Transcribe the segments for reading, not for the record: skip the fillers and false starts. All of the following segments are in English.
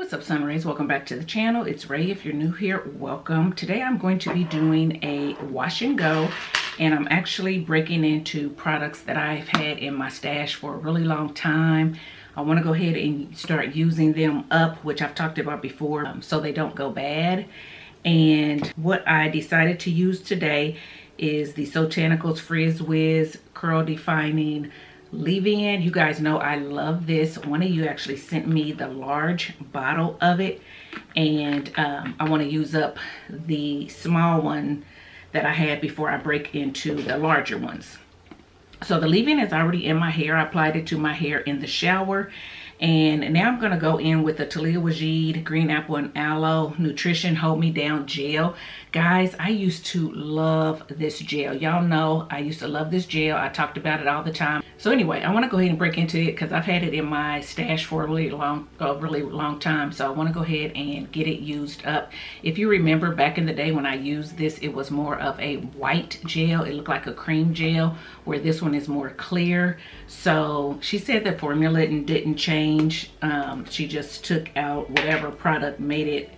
What's up, Sun Rays? Welcome back to the channel. It's Ray. If you're new here, welcome. Today I'm going to be doing a wash and go, and I'm actually breaking into products that I've had in my stash for a really long time. I want to go ahead and start using them up, which I've talked about before, so they don't go bad. And what I decided to use today is the Soultanicals Frizz Whiz Curl Defining leave-in. You guys know I love this. One of you actually sent me the large bottle of it, and I want to use up the small one that I had before I break into the larger ones. So the leave-in is already in my hair. I applied it to my hair in the shower, and now I'm going to go in with the Taliah Waajid Green Apple and Aloe Nutrition Hold Me Down Gel. Guys, I used to love this gel. Y'all know I used to love this gel. I talked about it all the time. So anyway, I want to go ahead and break into it because I've had it in my stash for a really long time. So I want to go ahead and get it used up. If you remember back in the day when I used this, it was more of a white gel. It looked like a cream gel, where this one is more clear. So she said the formula didn't change. She just took out whatever product made it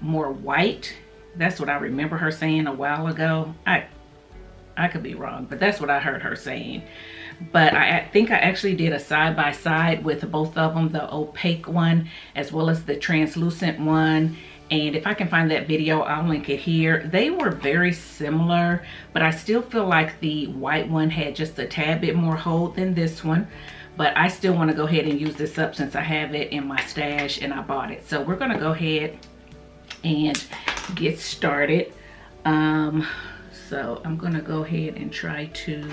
more white. That's what I remember her saying a while ago. I could be wrong, but that's what I heard her saying. But I think I actually did a side-by-side with both of them, the opaque one as well as the translucent one. And if I can find that video, I'll link it here. They were very similar, but I still feel like the white one had just a tad bit more hold than this one. But I still want to go ahead and use this up since I have it in my stash and I bought it. So we're going to go ahead and get started. So I'm going to go ahead and try to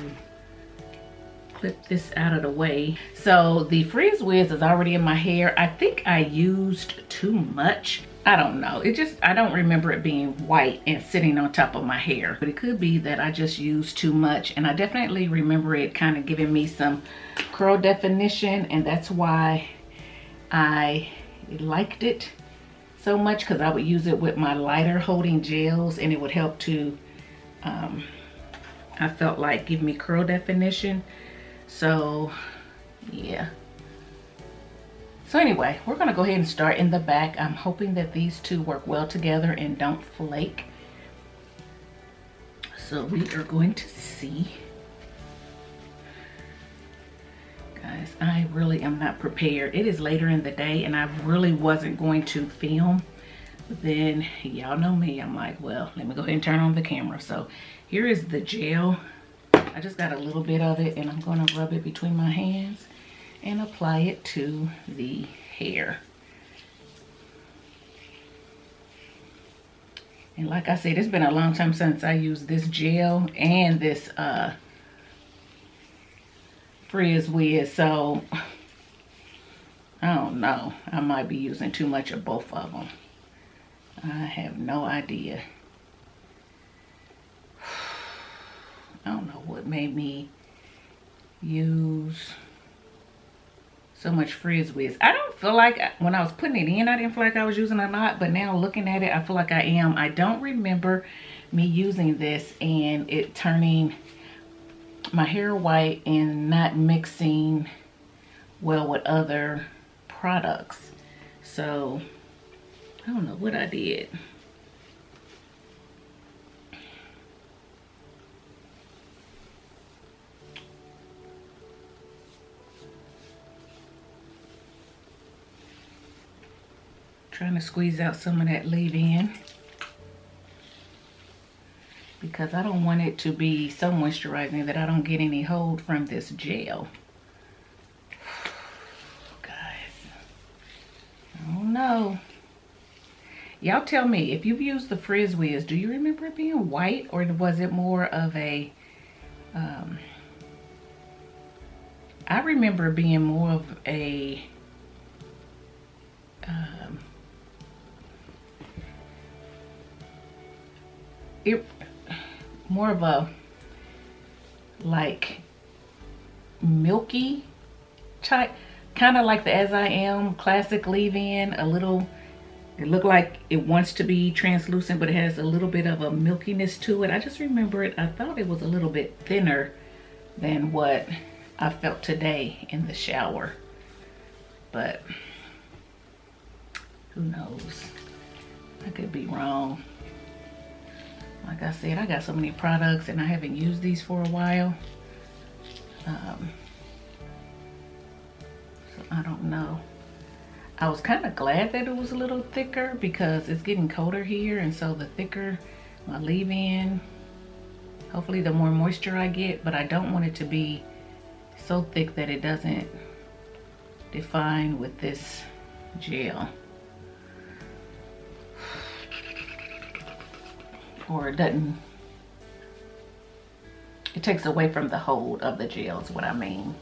clip this out of the way. So the Frizz Whiz is already in my hair. I think I used too much. I don't know. I don't remember it being white and sitting on top of my hair. But it could be that I just used too much. And I definitely remember it kind of giving me some curl definition. And that's why I liked it so much, because I would use it with my lighter holding gels and it would help to, I felt like, give me curl definition. So yeah. So anyway, we're going to go ahead and start in the back. I'm hoping that these two work well together and don't flake. So we are going to see. Guys, I really am not prepared. It is later in the day and I really wasn't going to film. But then y'all know me. I'm like, well, let me go ahead and turn on the camera. So here is the gel. I just got a little bit of it and I'm going to rub it between my hands and apply it to the hair. And like I said, it's been a long time since I used this gel and this Frizz Whiz, so I don't know. I might be using too much of both of them. I have no idea. I don't know what made me use so much Frizz Whiz. I don't feel like, when I was putting it in, I didn't feel like I was using a lot, but now looking at it, I feel like I am. I don't remember me using this and it turning my hair white and not mixing well with other products. So I don't know what I did. Trying to squeeze out some of that leave-in, because I don't want it to be so moisturizing that I don't get any hold from this gel. Guys, I don't know. Y'all tell me, if you've used the Frizz Whiz, do you remember it being white, or was it more of a, I remember it being more of a, more of a like milky type, kind of like the As I Am classic leave-in. A little, it looked like it wants to be translucent, but it has a little bit of a milkiness to it. I just remember it, I thought it was a little bit thinner than what I felt today in the shower. But Who knows? I could be wrong. Like I said, I got so many products and I haven't used these for a while. So I don't know. I was kind of glad that it was a little thicker because it's getting colder here, and so the thicker my leave-in, hopefully the more moisture I get, but I don't want it to be so thick that it doesn't define with this gel. Or it doesn't, it takes away from the hold of the gel is what I mean.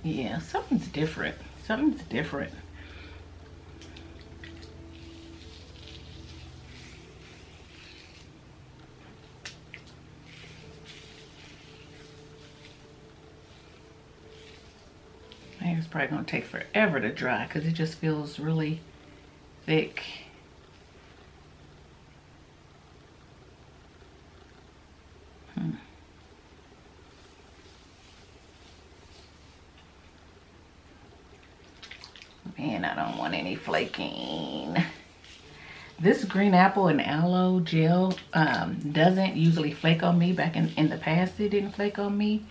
Yeah, something's different. Something's different. My hair's probably gonna take forever to dry because it just feels really thick. Man, I don't want any flaking. This green apple and aloe gel doesn't usually flake on me. Back in the past, it didn't flake on me.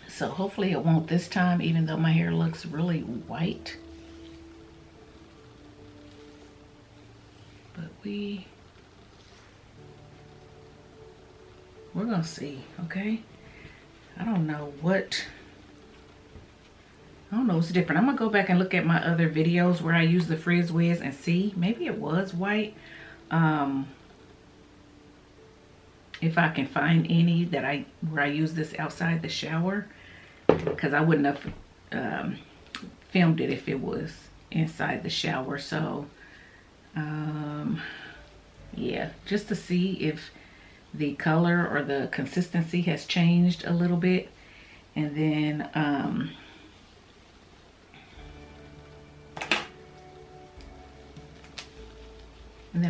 So hopefully it won't this time, even though my hair looks really white. But we're gonna see, okay? I don't know what's different. I'm gonna go back and look at my other videos where I use the Frizz Whiz and see. Maybe it was white. If I can find any that where I use this outside the shower, because I wouldn't have filmed it if it was inside the shower. So yeah, just to see if the color or the consistency has changed a little bit. And then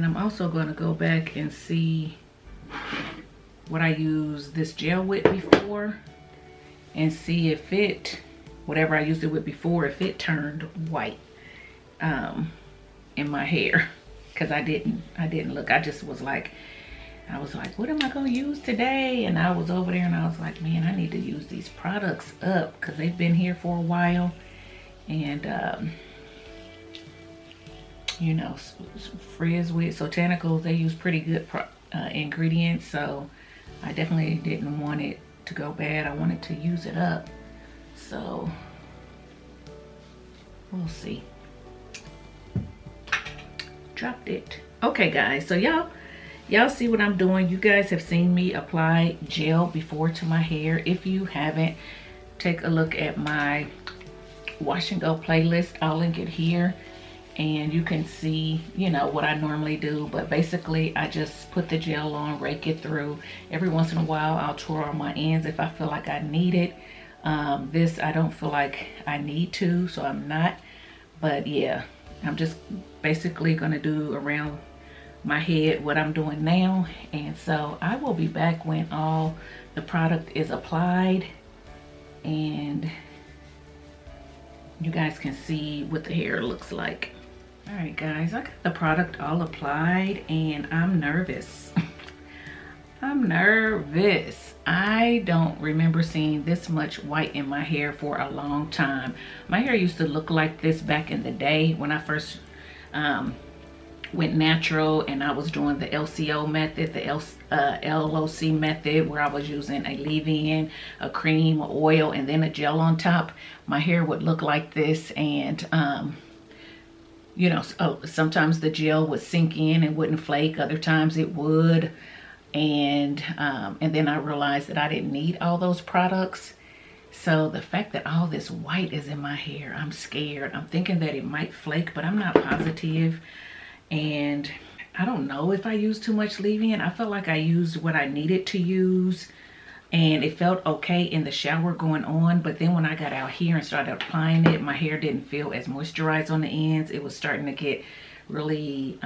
I'm also going to go back and see what I used this gel with before and see if it, whatever I used it with before, if it turned white in my hair. Because I didn't look. I just was like, what am I going to use today? And I was over there and I was like, man, I need to use these products up because they've been here for a while. And you know, Frizz with Soultanicals, they use pretty good ingredients, so I definitely didn't want it to go bad. I wanted to use it up, so we'll see. Dropped it. Okay guys, so y'all see what I'm doing. You guys have seen me apply gel before to my hair. If you haven't, take a look at my wash and go playlist. I'll link it here. And you can see, you know, what I normally do. But basically, I just put the gel on, rake it through. Every once in a while, I'll twirl on my ends if I feel like I need it. This, I don't feel like I need to, so I'm not. But yeah, I'm just basically going to do around my head what I'm doing now. And so I will be back when all the product is applied. And you guys can see what the hair looks like. All right guys, I got the product all applied and I'm nervous. I'm nervous. I don't remember seeing this much white in my hair for a long time. My hair used to look like this back in the day when I first went natural and I was doing the LCO method, the LOC method, where I was using a leave-in, a cream, oil, and then a gel on top. My hair would look like this, and you know, sometimes the gel would sink in and wouldn't flake, other times it would. and then I realized that I didn't need all those products. So the fact that all this white is in my hair, I'm scared. I'm thinking that it might flake, but I'm not positive. And I don't know if I used too much leave-in. I felt like I used what I needed to use, and it felt okay in the shower going on. But then when I got out here and started applying it, my hair didn't feel as moisturized on the ends. It was starting to get really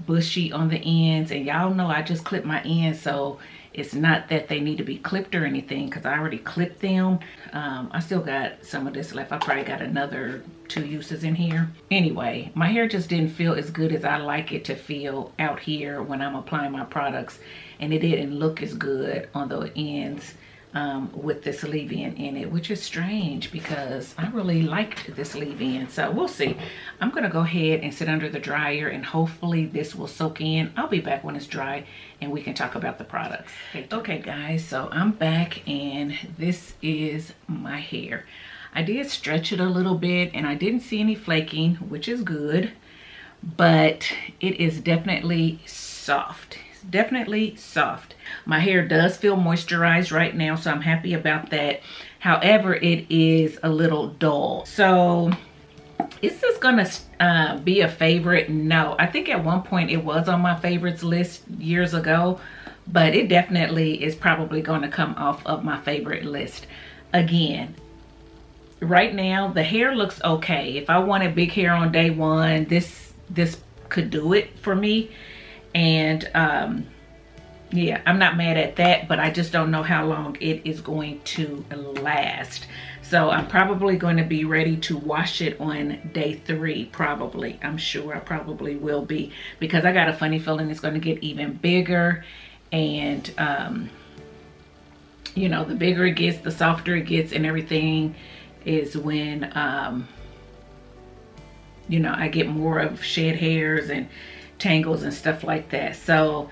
bushy on the ends, and y'all know I just clipped my ends, so it's not that they need to be clipped or anything because I already clipped them. I still got some of this left. I probably got another 2 uses in here. Anyway, my hair just didn't feel as good as I like it to feel out here when I'm applying my products, and it didn't look as good on the ends with this leave-in in it, which is strange because I really liked this leave-in. So we'll see. I'm gonna go ahead and sit under the dryer, and hopefully this will soak in. I'll be back when it's dry and we can talk about the products. Okay guys, so I'm back and this is my hair. I did stretch it a little bit and I didn't see any flaking, which is good, but it is definitely soft. Definitely soft. My hair does feel moisturized right now, so I'm happy about that. However, it is a little dull. So is this gonna be a favorite? No. I think at one point it was on my favorites list years ago, but it definitely is probably gonna come off of my favorite list again. Right now the hair looks okay. If I wanted big hair on day one, this could do it for me. And yeah, I'm not mad at that, but I just don't know how long it is going to last. So I'm probably going to be ready to wash it on day 3, probably. I'm sure I probably will be, because I got a funny feeling it's going to get even bigger. And you know, the bigger it gets, the softer it gets, and everything is when you know, I get more of shed hairs and tangles and stuff like that. So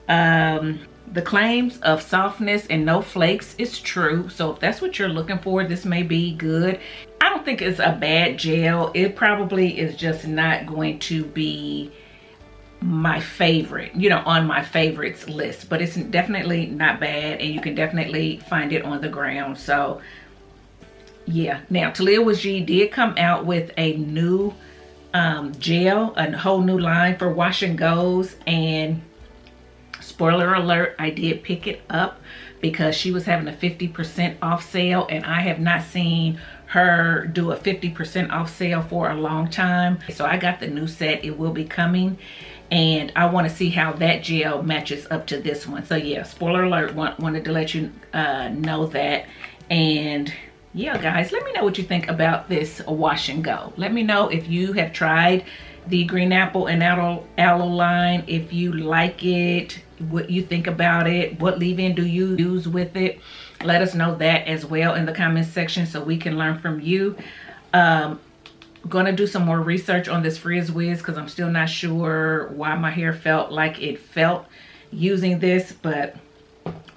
the claims of softness and no flakes is true. So if that's what you're looking for, this may be good. I don't think it's a bad gel. It probably is just not going to be my favorite, you know, on my favorites list, but it's definitely not bad, and you can definitely find it on the ground. So yeah. Now Taliah Waajid did come out with a new gel, a whole new line for wash and goes, and spoiler alert, I did pick it up because she was having a 50% off sale, and I have not seen her do a 50% off sale for a long time. So I got the new set. It will be coming, and I want to see how that gel matches up to this one. So yeah, spoiler alert, wanted to let you know that. And yeah guys, let me know what you think about this wash and go. Let me know if you have tried the green apple and aloe line, if you like it, what you think about it, what leave-in do you use with it. Let us know that as well in the comments section so we can learn from you. Gonna do some more research on this Frizz Whiz because I'm still not sure why my hair felt like it felt using this, but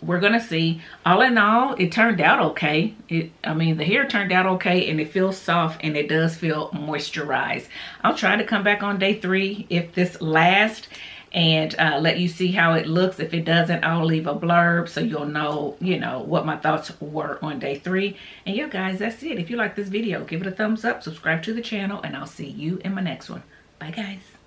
we're gonna see. All in all, it turned out okay. I mean, the hair turned out okay, and it feels soft, and it does feel moisturized. I'll try to come back on day 3 if this lasts, and let you see how it looks. If it doesn't, I'll leave a blurb so you'll know, you know, what my thoughts were on day 3. And yeah guys, that's it. If you like this video, give it a thumbs up, subscribe to the channel, and I'll see you in my next one. Bye guys.